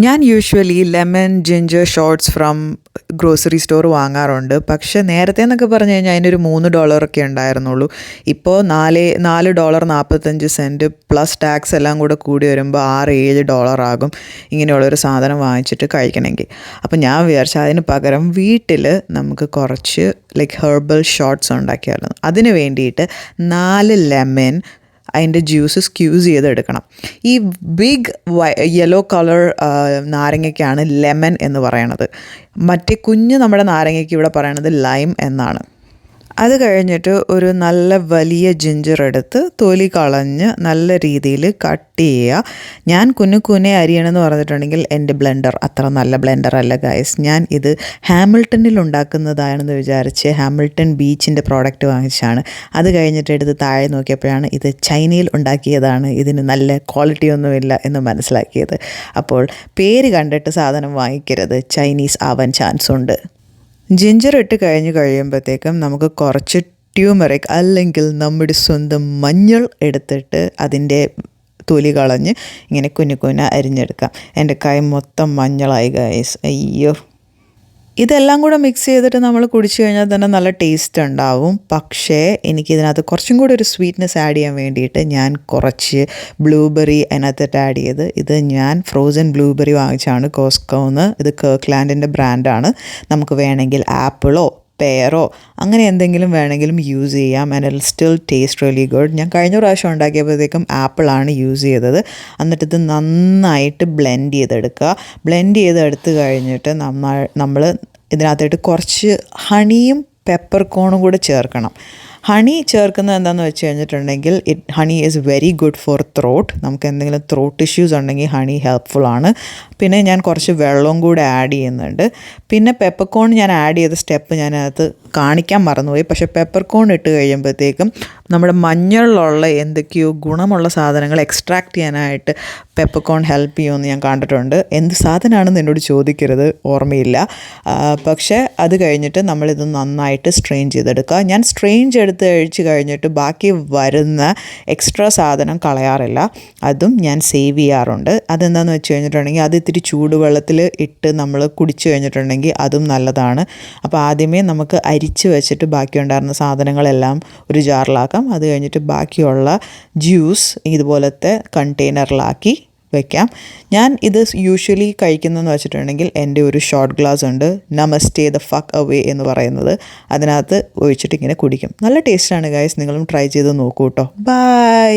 ഞാൻ usually lemon ginger shots from grocery store വാങ്ങാറുണ്ട്. പക്ഷേ നേരത്തെ എന്നൊക്കെ പറഞ്ഞു കഴിഞ്ഞാൽ അതിനൊരു $3 ഉണ്ടായിരുന്നുള്ളൂ. ഇപ്പോൾ $4.45 പ്ലസ് ടാക്സ് എല്ലാം കൂടി വരുമ്പോൾ $6-7 ആകും ഇങ്ങനെയുള്ളൊരു സാധനം വാങ്ങിച്ചിട്ട് കഴിക്കണമെങ്കിൽ. അപ്പോൾ ഞാൻ വിചാരിച്ചു അതിന് പകരം വീട്ടിൽ നമുക്ക് കുറച്ച് ഹെർബൽ ഷോട്ട്സ് ഉണ്ടാക്കിയാലോ. അതിന് വേണ്ടിയിട്ട് 4 ലെമൺ അതിൻ്റെ ജ്യൂസ് സ്ക്യൂസ് ചെയ്തെടുക്കണം. ഈ ബിഗ് യെല്ലോ കളർ നാരങ്ങയ്ക്കാണ് ലെമൺ എന്ന് പറയണത്. മറ്റേ കുഞ്ഞ് നമ്മുടെ നാരങ്ങയ്ക്ക് ഇവിടെ പറയണത് ലൈം എന്നാണ്. അത് കഴിഞ്ഞിട്ട് ഒരു നല്ല വലിയ ജിഞ്ചർ എടുത്ത് തൊലി കളഞ്ഞ് നല്ല രീതിയിൽ കട്ട് ചെയ്യുക. ഞാൻ കുനെ അരിയണമെന്ന് പറഞ്ഞിട്ടുണ്ടെങ്കിൽ എൻ്റെ ബ്ലെൻഡർ അത്ര നല്ല ബ്ലെൻഡർ അല്ല ഗൈസ്. ഞാൻ ഇത് ഹാമിൽട്ടണിൽ ഉണ്ടാക്കുന്നതാണെന്ന് വിചാരിച്ച് ഹാമിൽട്ടൺ ബീച്ചിൻ്റെ പ്രോഡക്റ്റ് വാങ്ങിച്ചാണ്. അത് കഴിഞ്ഞിട്ട് എടുത്ത് താഴെ നോക്കിയപ്പോഴാണ് ഇത് ചൈനയിൽ ഉണ്ടാക്കിയതാണ്, ഇതിന് നല്ല ക്വാളിറ്റി ഒന്നുമില്ല എന്ന് മനസ്സിലാക്കിയത്. അപ്പോൾ പേര് കണ്ടിട്ട് സാധനം വാങ്ങിക്കരുത്, ചൈനീസ് ആവാൻ ചാൻസ് ഉണ്ട്. ജിഞ്ചർ ഇട്ട് കഴിയുമ്പോഴത്തേക്കും നമുക്ക് കുറച്ച് ട്യൂമറിക് അല്ലെങ്കിൽ നമ്മുടെ സ്വന്തം മഞ്ഞൾ എടുത്തിട്ട് അതിൻ്റെ തൊലി കളഞ്ഞ് ഇങ്ങനെ കുന അരിഞ്ഞെടുക്കാം. എൻ്റെ കൈ മൊത്തം മഞ്ഞളായി ഗൈസ്, അയ്യോ. ഇതെല്ലാം കൂടെ മിക്സ് ചെയ്തിട്ട് നമ്മൾ കുടിച്ചു കഴിഞ്ഞാൽ തന്നെ നല്ല ടേസ്റ്റ് ഉണ്ടാവും. പക്ഷേ എനിക്കിതിനകത്ത് കുറച്ചും കൂടി ഒരു സ്വീറ്റ്നെസ് ആഡ് ചെയ്യാൻ വേണ്ടിയിട്ട് ഞാൻ കുറച്ച് ബ്ലൂബെറി അതിനകത്തിട്ട് ആഡ് ചെയ്ത്, ഇത് ഞാൻ ഫ്രോസൺ ബ്ലൂബെറി വാങ്ങിച്ചാണ് കോസ്കോന്ന്. ഇത് കർക്ക്ലാൻഡിൻ്റെ ബ്രാൻഡാണ്. നമുക്ക് വേണമെങ്കിൽ ആപ്പിളോ പെയറോ അങ്ങനെ എന്തെങ്കിലും വേണമെങ്കിലും യൂസ് ചെയ്യാം. And it still taste really good. ഞാൻ കഴിഞ്ഞ പ്രാവശ്യം ഉണ്ടാക്കിയപ്പോഴത്തേക്കും ആപ്പിളാണ് യൂസ് ചെയ്തത്. എന്നിട്ടിത് നന്നായിട്ട് ബ്ലെൻഡ് ചെയ്തെടുക്കുക. ബ്ലെൻഡ് ചെയ്തെടുത്ത് കഴിഞ്ഞിട്ട് നമ്മൾ ഇതിനകത്തായിട്ട് കുറച്ച് ഹണിയും പെപ്പർകോണും കൂടെ ചേർക്കണം. ഹണി ചേർക്കുന്നത് എന്താണെന്ന് വെച്ച് കഴിഞ്ഞിട്ടുണ്ടെങ്കിൽ honey is very good for throat. നമുക്ക് എന്തെങ്കിലും ത്രോട്ട് ഇഷ്യൂസ് ഉണ്ടെങ്കിൽ ഹണി ഹെൽപ്ഫുള്ളാണ്. പിന്നെ ഞാൻ കുറച്ച് വെള്ളവും കൂടെ ആഡ് ചെയ്യുന്നുണ്ട്. പിന്നെ പെപ്പർകോൺ ഞാൻ ആഡ് ചെയ്ത സ്റ്റെപ്പ് ഞാനകത്ത് കാണിക്കാൻ മറന്നുപോയി. പക്ഷേ പെപ്പർകോൺ ഇട്ട് കഴിയുമ്പോഴത്തേക്കും നമ്മുടെ മഞ്ഞളിലുള്ള എന്തൊക്കെയോ ഗുണമുള്ള സാധനങ്ങൾ എക്സ്ട്രാക്ട് ചെയ്യാനായിട്ട് പെപ്പർകോൺ ഹെൽപ്പ് ചെയ്യുമെന്ന് ഞാൻ കണ്ടിട്ടുണ്ട്. എന്ത് സാധനമാണെന്ന് എന്നോട് ചോദിക്കരുത്, ഓർമ്മയില്ല. പക്ഷേ അത് കഴിഞ്ഞിട്ട് നമ്മളിത് നന്നായിട്ട് സ്ട്രെയിൻ ചെയ്തെടുക്കുക. ഞാൻ സ്ട്രെയിൻ കഴിച്ച് കഴിഞ്ഞിട്ട് ബാക്കി വരുന്ന എക്സ്ട്രാ സാധനം കളയാറില്ല, അതും ഞാൻ സേവ് ചെയ്യാറുണ്ട്. അതെന്താണെന്ന് വെച്ച് കഴിഞ്ഞിട്ടുണ്ടെങ്കിൽ അത് ഇത്തിരി ചൂടുവെള്ളത്തിൽ ഇട്ട് നമ്മൾ കുടിച്ചു കഴിഞ്ഞിട്ടുണ്ടെങ്കിൽ അതും നല്ലതാണ്. അപ്പോൾ ആദ്യമേ നമുക്ക് അരിച്ച് വെച്ചിട്ട് ബാക്കി ഉണ്ടായിരുന്ന സാധനങ്ങളെല്ലാം ഒരു ജാറിലാക്കാം. അത് കഴിഞ്ഞിട്ട് ബാക്കിയുള്ള ജ്യൂസ് ഇതുപോലത്തെ കണ്ടെയ്നറിലാക്കി വയ്ക്കാം. ഞാൻ ഇത് യൂഷ്വലി കഴിക്കുന്നതെന്ന് വെച്ചിട്ടുണ്ടെങ്കിൽ എൻ്റെ ഒരു ഷോട്ട് ഗ്ലാസ് ഉണ്ട്, നമസ്തേ ദ ഫക്ക് അവേ എന്ന് പറയുന്നത്. അതിനകത്ത് ഒഴിച്ചിട്ട് ഇങ്ങനെ കുടിക്കും. നല്ല ടേസ്റ്റാണ് ഗൈസ്, നിങ്ങളും ട്രൈ ചെയ്ത് നോക്കൂ കേട്ടോ. ബൈ.